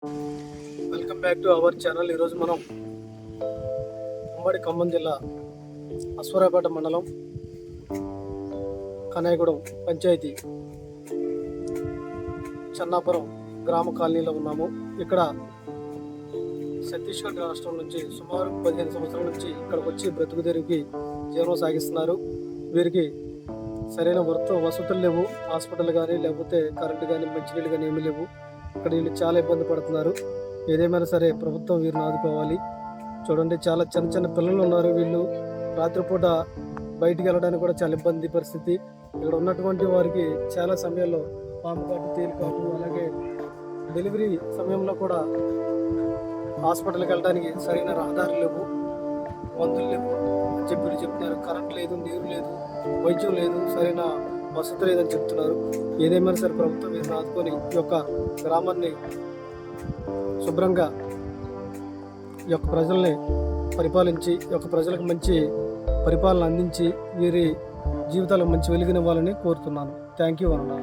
Welcome back to our channel. ఈరోజు మనం ఉమ్మడి ఖమ్మం జిల్లా అశ్వరాపేట మండలం కనాయగూడెం పంచాయతీ చెన్నాపురం గ్రామ కాలనీలో ఉన్నాము. ఇక్కడ ఛత్తీస్గఢ్ రాష్ట్రం నుంచి సుమారు 15 సంవత్సరాల నుంచి ఇక్కడికి వచ్చి బ్రతుకు తెరువుకి జీవనం సాగిస్తున్నారు. వీరికి సరైన వసతులు లేవు. హాస్పిటల్ కానీ లేకపోతే కరెంటు కానీ మంచినీళ్ళు కానీ ఏమీ లేవు. ఇక్కడ వీళ్ళు చాలా ఇబ్బంది పడుతున్నారు. ఏదేమైనా సరే ప్రభుత్వం వీరిని ఆదుకోవాలి. చూడండి, చాలా చిన్న చిన్న పిల్లలు ఉన్నారు. వీళ్ళు రాత్రిపూట బయటికి వెళ్ళడానికి కూడా చాలా ఇబ్బంది పరిస్థితి. ఇక్కడ ఉన్నటువంటి వారికి చాలా సమయాల్లో పాము కాటు, తేలు కాటు, అలాగే డెలివరీ సమయంలో కూడా హాస్పిటల్కి వెళ్ళడానికి సరైన రహదారులు లేవు, మందులు లేవు అని చెప్పి చెప్తున్నారు. కరెంట్ లేదు, నీరు లేదు, వైద్యం లేదు, సరైన వసతి లేదని చెప్తున్నారు. ఏదేమైనా సరే ప్రభుత్వం వీరిని ఆదుకొని ఈ యొక్క గ్రామాన్ని శుభ్రంగా ఈ యొక్క ప్రజల్ని పరిపాలించి ఈ యొక్క ప్రజలకు మంచి పరిపాలన అందించి వీరి జీవితాలకు మంచి వెలుగునివ్వాలని కోరుతున్నాను. థ్యాంక్ యూ అన్న.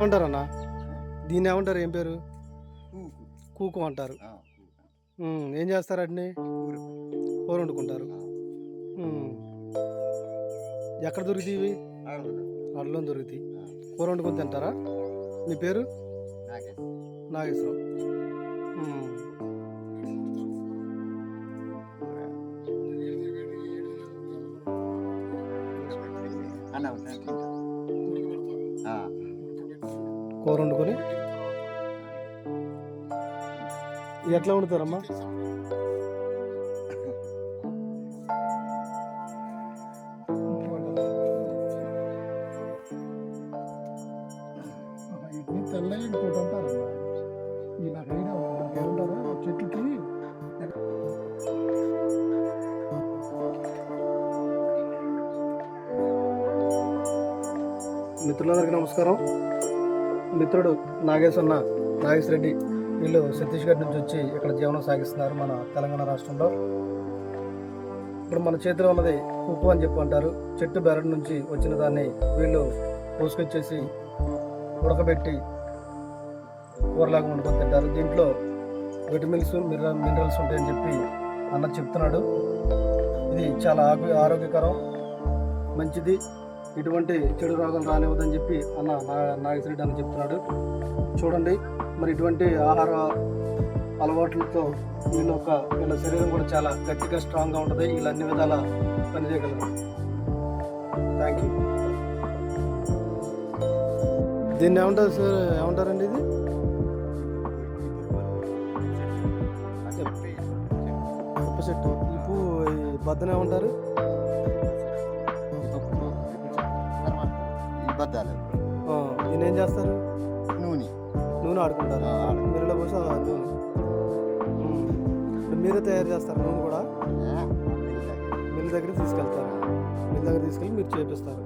ఏమంటారన్నా దీన్ని ఏమంటారు? ఏం పేరు? కూకు అంటారు. ఏం చేస్తారు వాటిని? కూర వండుకుంటారు. ఎక్కడ దొరుకుతాయి ఇవి? అడలో దొరుకుతాయి. కూర వండుకొని తింటారా? మీ పేరు? నాగేశ్వరం. కూర వండుకొని ఇది ఎట్లా వండుతారమ్మా? తెల్లగా ఇంకోటి ఉంటారమ్మా. ఈ నాకు అయినా ఏమంటారు చెట్టుకి. మిత్రులందరికీ నమస్కారం. మిత్రుడు నాగేశ్వర రెడ్డి వీళ్ళు ఛత్తీస్గఢ్ నుంచి వచ్చి ఇక్కడ జీవనం సాగిస్తున్నారు మన తెలంగాణ రాష్ట్రంలో. ఇప్పుడు మన చేతిలో ఉన్నది కుక్కు అని చెప్పి అంటారు. చెట్టు బెరడు నుంచి వచ్చిన దాన్ని వీళ్ళు పోసుకొచ్చేసి ఉడకబెట్టి కూరలాగా వండుకొని తింటారు. దీంట్లో విటమిన్స్ మినరల్స్ ఉంటాయని చెప్పి అన్న చెప్తున్నాడు. ఇది చాలా ఆరోగ్యకరం, మంచిది, ఇటువంటి చెడు రోగం రానివ్వదని చెప్పి అన్న నాగేశ్వరరెడ్డి అని చెప్తున్నాడు. చూడండి మరి ఇటువంటి ఆహార అలవాట్లతో వీళ్ళ శరీరం కూడా చాలా గట్టిగా స్ట్రాంగ్గా ఉంటుంది. వీళ్ళు అన్ని విధాల పనిచేయగలరు. Thank you. దీన్ని ఏమంటారు సార్? ఏమంటారండి ఇది? ఉప్పు చెట్టు. ఇప్పు బద్దనే ఉంటారు. దీన్ని ఏం చేస్తారు? నూనె ఆడుకుంటారు. మిల్లులో పోసి నూనె మీరే తయారు చేస్తారు. నూనె కూడా మిల్లు దగ్గర తీసుకెళ్తారు. మిల్లు దగ్గర తీసుకెళ్ళి మీరు చేపిస్తారు.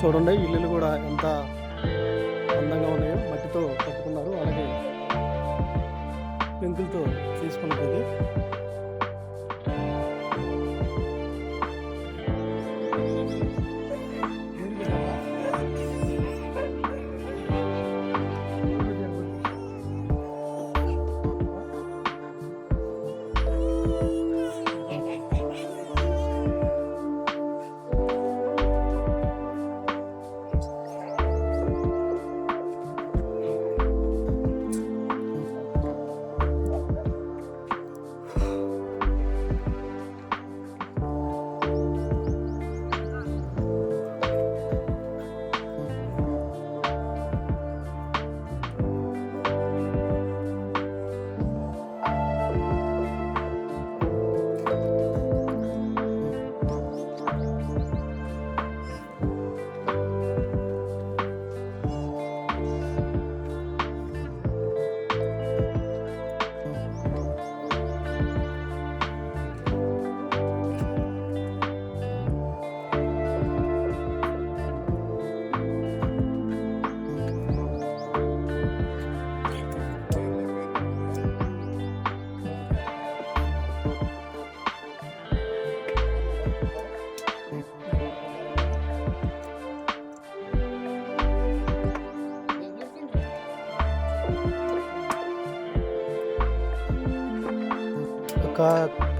చూడండి ఇల్లులు కూడా ఎంత అందంగా ఉన్నాయో. మట్టితో కట్టుకున్నారు, అలాగే పెంకులతో తీసుకున్నది ఇది.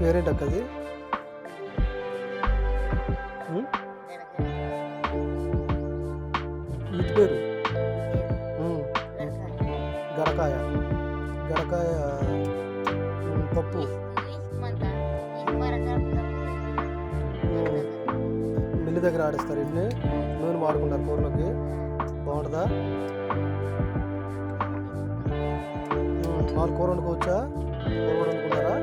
పేరేంటక్క అది? వీటి పేరు గరకాయ. గరకాయ పప్పు మిల్లు దగ్గర ఆడిస్తారు. ఇన్ని నూనె వాడుకుంటారు కూరలోకి. బాగుంటుందా? వాళ్ళు కూర వండుకోవచ్చా? కూర కూడా వండుకుంటారా?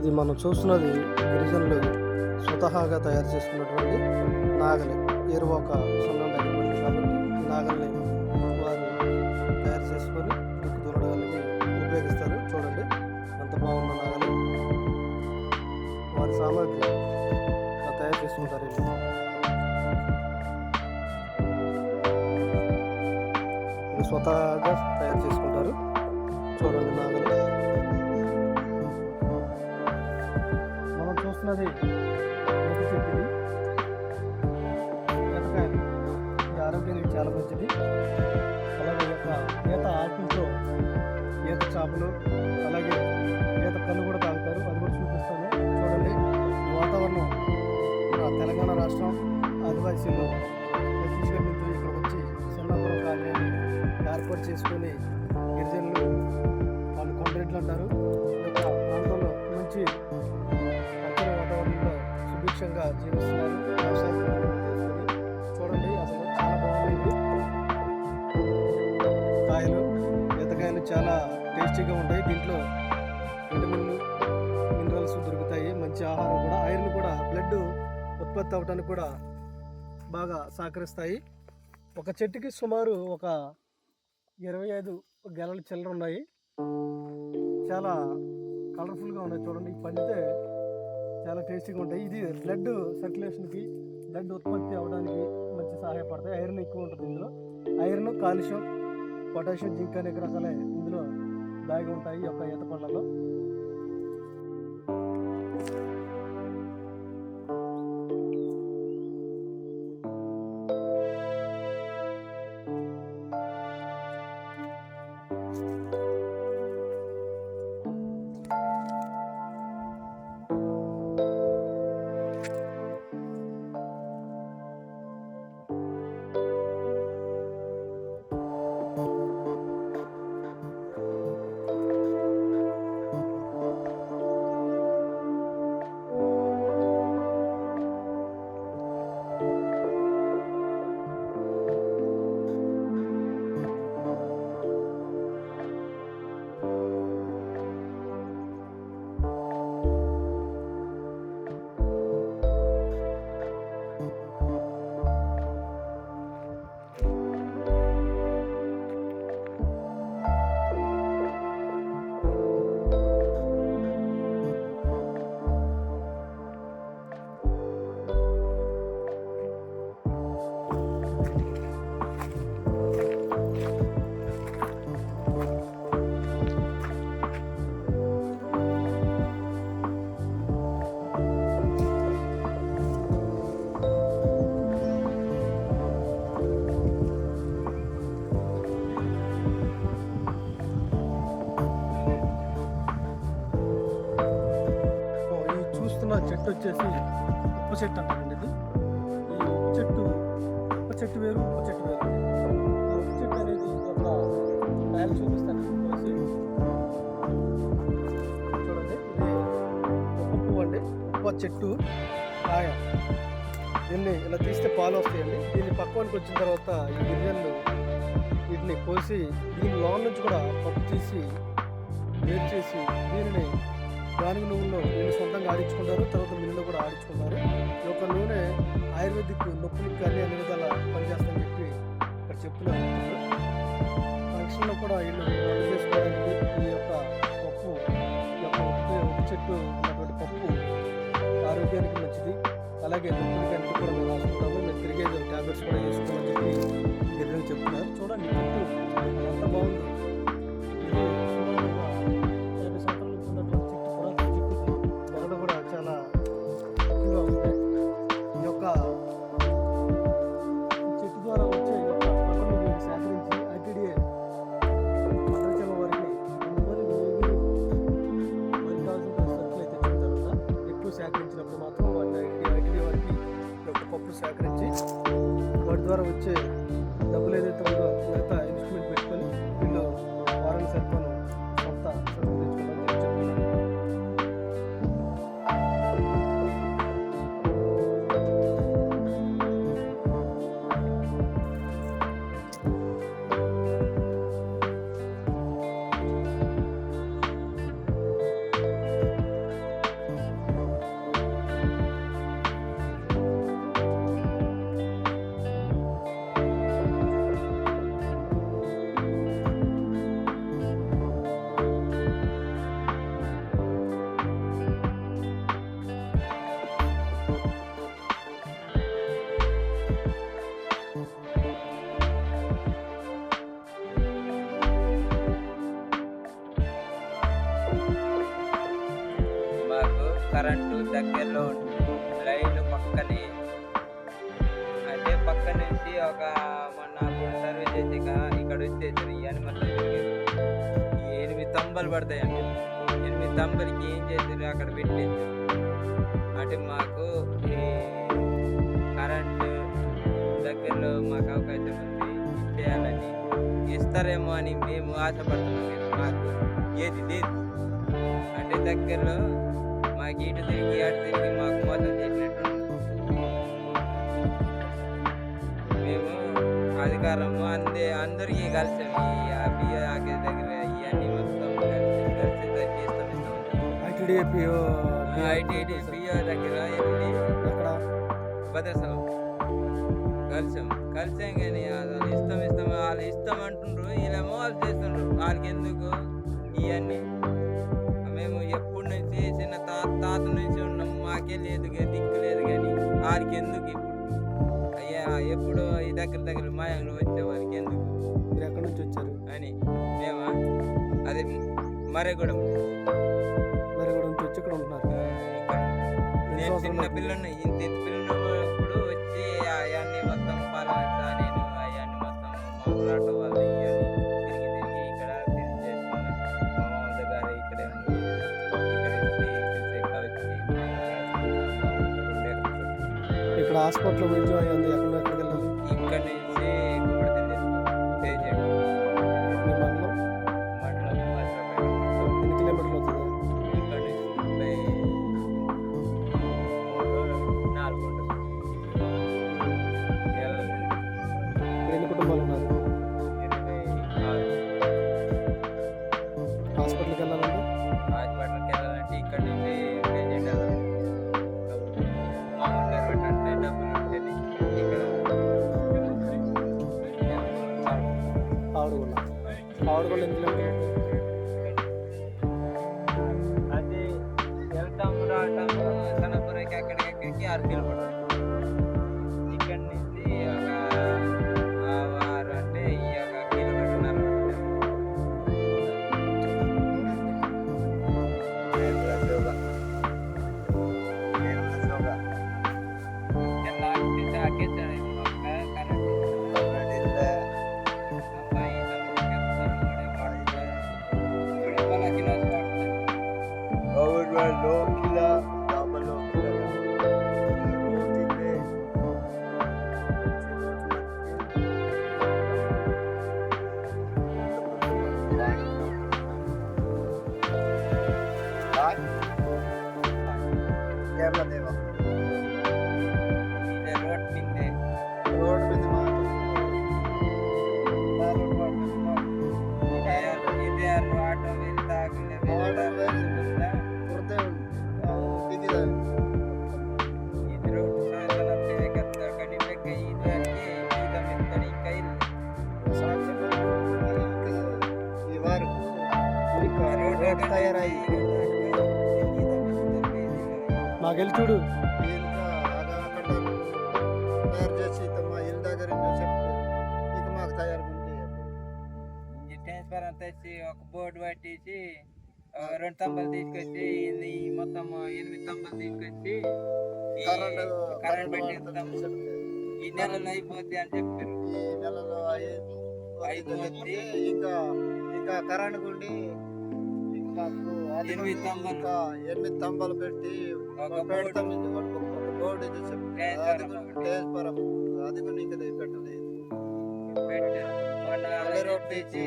ఇది మనం చూస్తున్నది గిరిజనులు స్వతహాగా తయారు చేసుకున్నటువంటి నాగలి. ఏరువాక సున్నం తగ్గబడి కాబట్టి ఈ నాగల్ని వారు తయారు చేసుకొని దుక్కు దున్నడానికి ఉపయోగిస్తారు. చూడండి ఎంత బాగున్న నాగలి. వారి సామాగ్రి తయారు చేసుకుంటారు. ఇది స్వతహాగా తయారు చేసుకుంటారు. చూడండి నాగలి. మనం చూస్తున్నది ఒక చెట్టుది ఈతకాయలు. ఈ ఆరోగ్యానికి చాలా మంచిది. అలాగే యొక్క ఈత ఆకులతో ఈత చేపలు అలాగే ఈత కళ్ళు కూడా తాగుతారు. అది కూడా చూపిస్తాను. చూడండి ఈ వాతావరణం మన తెలంగాణ రాష్ట్రం ఆదివాసీలు ఛత్తీస్గఢ్ నుంచి ఇక్కడ వచ్చి సన్నాపురం కాలనీ ఏర్పాటు చేసుకొని గిరిజనులు వాళ్ళు కొండరెడ్లు అంటారు. ఈ యొక్క ప్రాంతంలో మంచి పచ్చని వాతావరణంలో సుభిక్షంగా జీవిస్తున్నారు. వ్యవసాయ పనులు చేసుకొని చూడండి అసలు చాలా బాగుంది. కాయలు ఈతకాయలు చాలా టేస్టీగా ఉంటాయి. దీంట్లో విటమిన్లు మినరల్స్ దొరుకుతాయి. మంచి ఆహారం కూడా, ఐరన్ కూడా, బ్లడ్ ఉత్పత్తి అవ్వడానికి కూడా బాగా సహకరిస్తాయి. ఒక చెట్టుకి సుమారు ఒక 25 గెలలు చిల్లర ఉన్నాయి. చాలా కలర్ఫుల్గా ఉన్నాయి. చూడండి పండితే చాలా టేస్టీగా ఉంటాయి. ఇది బ్లడ్ సర్క్యులేషన్కి, బ్లడ్ ఉత్పత్తి అవ్వడానికి మంచి సహాయపడతాయి. ఐరన్ ఎక్కువ ఉంటుంది ఇందులో. ఐరన్, కాల్షియం, పొటాషియం, జింక్ అనేక రకాలే ఇందులో దాగి ఉంటాయి ఈ యొక్క ఈత పళ్ళలో. చెట్టు వచ్చేసి ఉప్పు చెట్టు అంటారండి. ఇది ఈ ఉప్పు చెట్టు వేరు, ఉప్పు చెట్టు వేరు. ఉప్పు చెట్టు అనేది ఒక కాయలు చూపిస్తాను చూసి చూడండి. ఇది ఉప్పు పువ్వు అండి. ఉప్పు చెట్టు కాయ. దీన్ని ఇలా తీస్తే పాలు వస్తాయండి. దీన్ని పక్వానికి వచ్చిన తర్వాత ఈ గిరిజనులు వీటిని కోసి దీని లోన్ నుంచి కూడా పప్పు తీసి వేరు చేసి దీనిని గానుగ నూనెలో వీళ్ళు సొంతంగా ఆడించుకుంటారు. తర్వాత మిల్లులో కూడా ఆడించుకుంటారు. ఈ యొక్క నూనె ఆయుర్వేదిక్ నొప్పులకు కానీ అన్ని విధాల పనిచేస్తాయని చెప్పి ఇక్కడ చెప్తూనే ఉంటారు. ఫంక్షన్లో కూడా వీళ్ళు వంట చేసుకోవడానికి ఈ యొక్క పప్పు, ఈ యొక్క ఉప్పు చెట్టు ఉన్నటువంటి పప్పు ఆరోగ్యానికి మంచిది. అలాగే నొప్పులకి అన్నిటి కూడా మేము రాసుకుంటాము. మేము తిరిగేది ట్యాబ్లెట్స్ కూడా వేసుకోమని చెప్పి గిరిజనులు చెప్తున్నారు. చూడండి చెట్టు ఎంత బాగుంది. సేకరించినప్పుడు మాత్రం ఐటీడీ వారికి పప్పు సేకరించి వాటి ద్వారా వచ్చే డబ్బులు ఏదైతే ఉందో మిగతా ఇన్స్ట్రుమెంట్ పెట్టుకొని వీళ్ళు వారానికి సరిపోను కొంత సరుకు తెచ్చుకోవడం చెప్తున్నారు. అక్కడ నుంచి ఒక మొన్న అప్పుడు సర్వీస్ చేసాక ఇక్కడ వచ్చేసారు ఇవన్నీ మొత్తం తిరిగారు. ఈ 8 తంబలు పడతాయండి. 8 తంబలకి ఏం చేశారు అక్కడ పెట్టేసారు. అంటే మాకు ఈ కరెంటు దగ్గరలో మాకు అవకాశం ఉంది ఇచ్చేయాలని, ఇస్తారేమో అని మేము ఆశపడుతున్నాం. కానీ మాకు ఏది లేదు. అంటే దగ్గరలో మాకు ఇటు తిరిగి అటు తిరిగి మాకు మోసం చేసినట్టు మేము అధికారము అందరికీ కలిసాము. ఈ బియ్య ఆకే దగ్గర ఇవన్నీ మొత్తం కలిసి ఇస్తాం. ఐటీడీ బియ్య దగ్గర వెళ్ళి అక్కడ భద్రసలం కలిసాం కానీ వాళ్ళు ఇస్తాం వాళ్ళు ఇస్తాం అంటుండ్రు. వీళ్ళేమో వాళ్ళు చేస్తుండ్రు. వాళ్ళకి ఎందుకు ఇవన్నీ? మేము ఎప్పటి నుంచి చిన్న తాత నుంచి ఉన్నాం. మాకే లేదు దిక్కు లేదు కానీ వాళ్ళకి ఎందుకు ఇప్పుడు? అయ్యా ఎప్పుడు ఈ దగ్గర మాయంలో వచ్చే వారికి ఎందుకు? మీరు ఎక్కడి నుంచి వచ్చారు అని మేమా అదే మరేగూడెం నుంచి వచ్చి ఇక్కడ ఉంటున్నారు. నేను చిన్న పిల్లని ఇంత పిల్లప్పుడు వచ్చి అవన్నీ మొత్తం పాలన నేను అవన్నీ మొత్తం మామూలు ఆటో వాళ్ళు ఇవన్నీ తిరిగి ఇక్కడ తిరిగి చేసుకున్నా. మా మామ దగ్గర ఇక్కడే ఉంది. ఇక్కడ హాస్పిటల్ వైద్యం అయ్యింది. ఎక్కడికి వెళ్ళాలి? ఇక్కడ నుంచి మీ మండలం ఎన్ని కిలోమీటర్లు అవుతుంది? ఇక్కడ నుంచి 4 ఉంటుంది. ఎన్ని కుటుంబాలు ఉన్నారు? 26. హాస్పిటల్కి వెళ్ళాలంటే హాస్పిటల్కి వెళ్ళాలంటే ఇక్కడ నుంచి పేషెంట్ మామూలుగా పెట్టంటే డబ్బులు ఉంటుంది. ఇక్కడ ఆవిడ ఎన్ని కిలోమీటర్లు? అది వెళ్తాము రావటము కనపురకి అక్కడికి 6 కిలోమీటర్లు. ఇక్కడ నుంచి ఒక 6 అంటే ఈ ఒక కిలోమీటర్న్నర ఉంటుంది. మాకెళ్ళి చూడు. తయారు చేసి మా ఇల్లు దగ్గర ఇక మాకు తయారు ట్రాన్స్ఫర్ తెచ్చి ఒక బోర్డు పట్టేసి 2 తంబాలు తీసుకొచ్చి ఈ మొత్తం 8 తంబాలు తీసుకొచ్చి కరెంట్ పెట్టేస్తాం. ఈ నెలలో అయిపోద్ది అని చెప్పారు. ఈ నెలలో అయిపోద్ది. ఇంకా కరెంట్ గుండి మాకు 8 తంబాలు పెట్టి పెడతాం. బోర్డు ఇది ట్రాన్స్ఫర్ అది కూడా ఇంకా పెట్టలేదు. రోడ్ తెచ్చి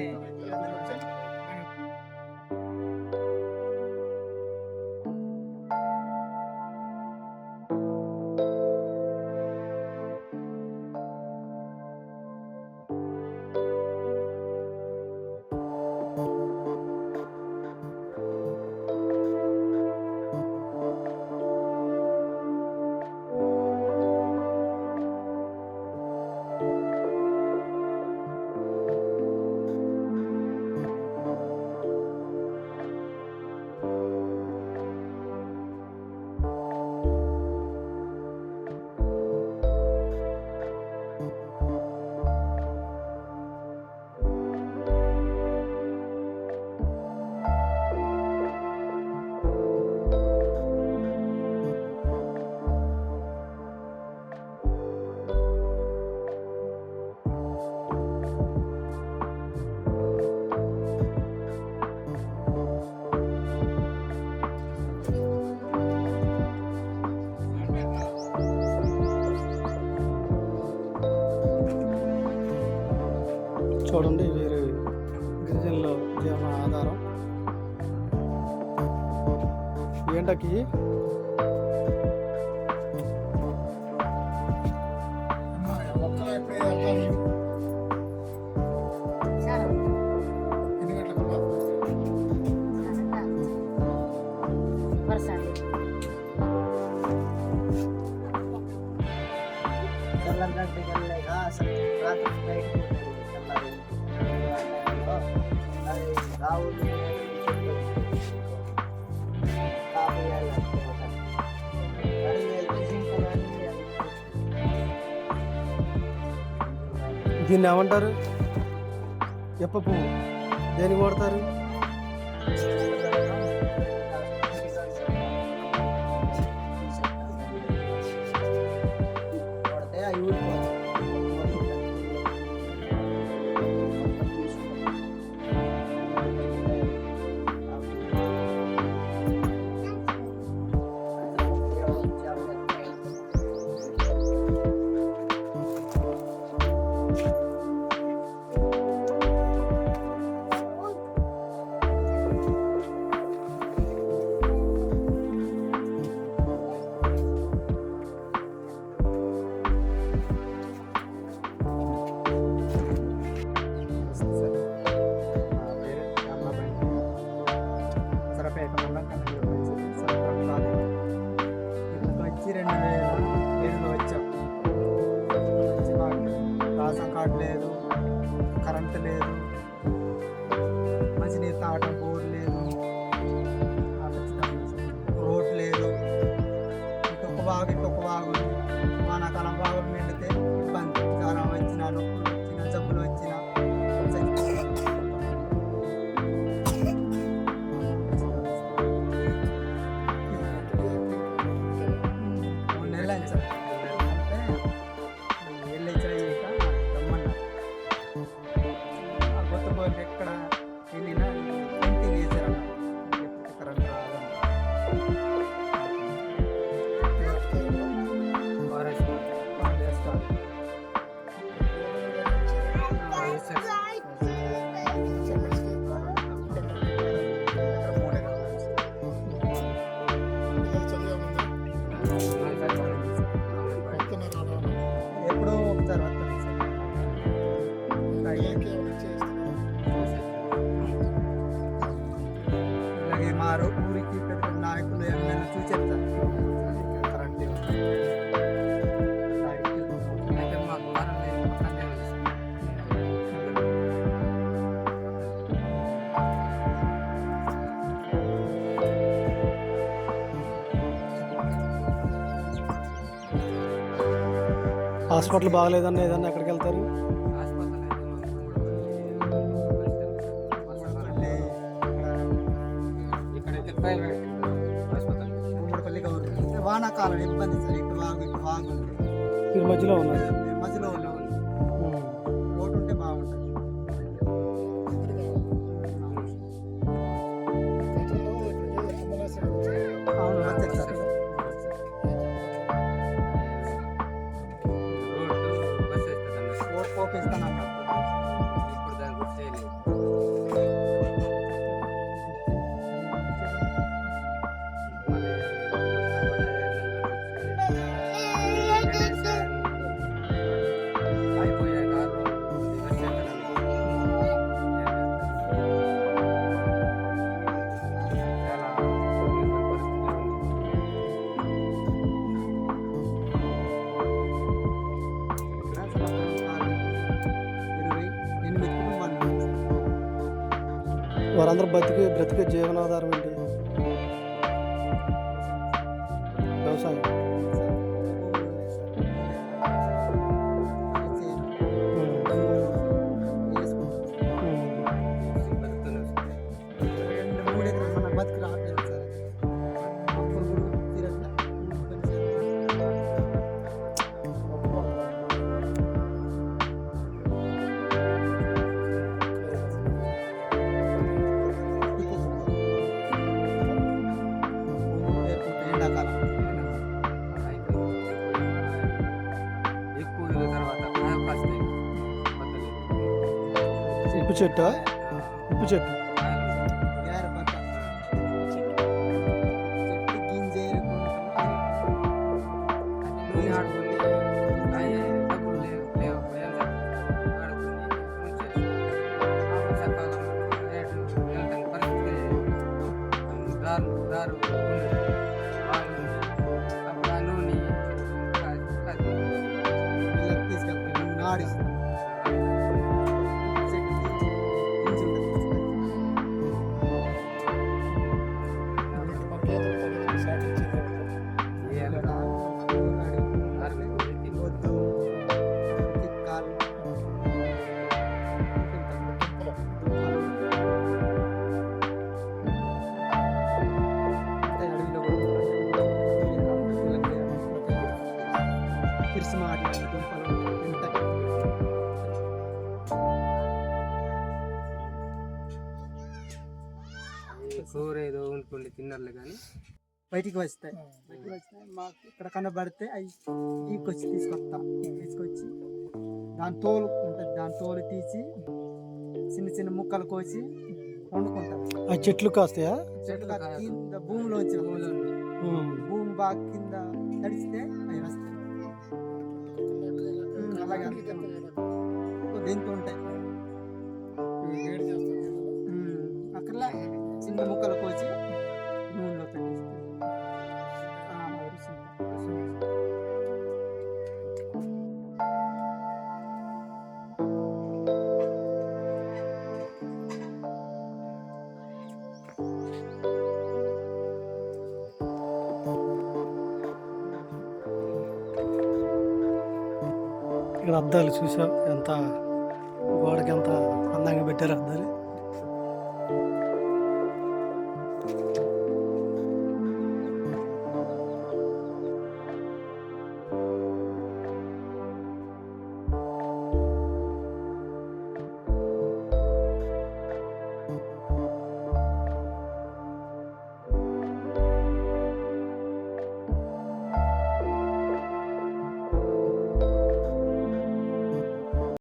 చూడండి వీరు గిరిజనుల జీవన ఆధారం. ఏంటకి దీన్ని ఏమంటారు? ఎప్ప పువ్వు దేనికి వాడతారు? లేదు, కరెంటు లేదు, మంచినీరు తాగడం బోర్ లేదు, రోడ్ లేదు. ఇంకొక బాగు ఇంకొక బాగు వానాకాలం బాగులు నిండితే ఇబ్బంది. జ్వరం వచ్చినా, నొప్పులు వచ్చినా, జబ్బులు వచ్చినా ఎక్కడ వెళ్ళినా పెయింటింగ్ వేసారన్న కరెంట్ ఎప్పుడో ఒకసారి వస్తుంది అలాగే మా ఊరికి పెద్ద నాయకులు ఎమ్మెల్యే చూసేస్తారు కరెంట్ హాస్పిటల్ బాగలేదన్న ఏదన్నా ఎక్కడికి వెళ్తారు? వానాకాలం ఇబ్బంది సార్. ఇటు వాగు మీరు మధ్యలో ఉన్నారు. మధ్యలో ఉన్నాం. రోడ్డు ఉంటే బాగుంటుంది. అవును వచ్చారు సార్. పోపిస్తానన్నా ఇప్పుడు దాని గుర్తు చేయలేదు. వారందరూ బ్రతికే జీవనాధారం ఏంటి? వ్యవసాయం. బతికి రావట్లేదు సార్. అప్పుడు తీరట్లా. ఉప్పు చెట్టు ఉప్పు చెట్టు వేరే పక్క చెట్టు గింజేరుకుంటూ నూనె ఆడుతుంది డబ్బులు లేవు సకాలంలో రేటు వెళ్తాను పరిస్థితి దారు అప్పుడు ఆ నూనె పిల్లలకి తీసుకెళ్తాను నాడిస్తాను చెట్టుకి గింజ ఉంటుంది. వద్దు కాలు కిరిసి మాట్లాడి దుంపలు ఉంటాయి. కూర ఏదో వండుకోండి తిన్నర్లే కానీ బయటికి వస్తాయి మాకు ఇక్కడ కనబడితే అవి తీసుకొచ్చి తీసుకొచ్చి దాని తోలు ఉంటుంది, దాని తోలు తీసి చిన్న చిన్న ముక్కలు కోసి వండుకుంటాం. ఆ చెట్లు కాస్తాయా? చెట్ల కింద భూమిలోంచి భూమి బాగా కింద తడిస్తే అవి వస్తాయి. అలాగే దీంతో ఉంటాయి. అక్కడ చిన్న ముక్కలు కోసి నూనెలో పెట్టేస్తాం. ఇక్కడ అద్దాలు చూసావు ఎంత గోడకి ఎంత అందంగా పెట్టారు అద్దాలు.